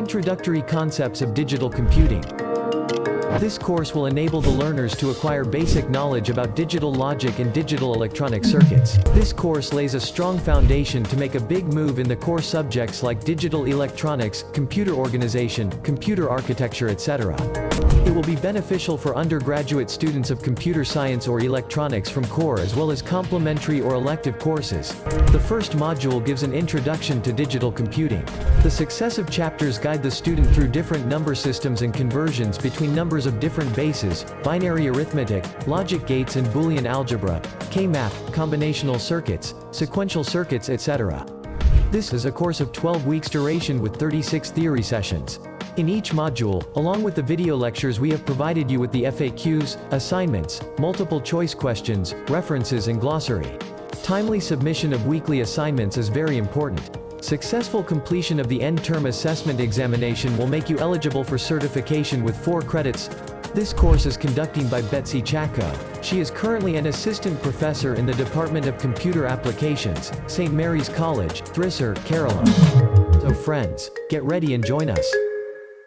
Introductory Concepts of Digital Computing. This course will enable the learners to acquire basic knowledge about digital logic and digital electronic circuits. This course lays a strong foundation to make a big move in the core subjects like digital electronics, computer organization, computer architecture, etc. It will be beneficial for undergraduate students of computer science or electronics from core as well as complementary or elective courses. The first module gives an introduction to digital computing. The successive chapters guide the student through different number systems and conversions between numbers of different bases, binary arithmetic, logic gates and Boolean algebra, K-map, combinational circuits, sequential circuits, etc. This is a course of 12 weeks duration with 36 theory sessions. In each module, along with the video lectures, we have provided you with the FAQs, assignments, multiple choice questions, references and glossary. Timely submission of weekly assignments is very important. Successful completion of the end-term assessment examination will make you eligible for certification with 4 credits. This course is conducted by Betsy Chacko. She is currently an assistant professor in the Department of Computer Applications, St. Mary's College, Thrissur, Kerala. So friends, get ready and join us.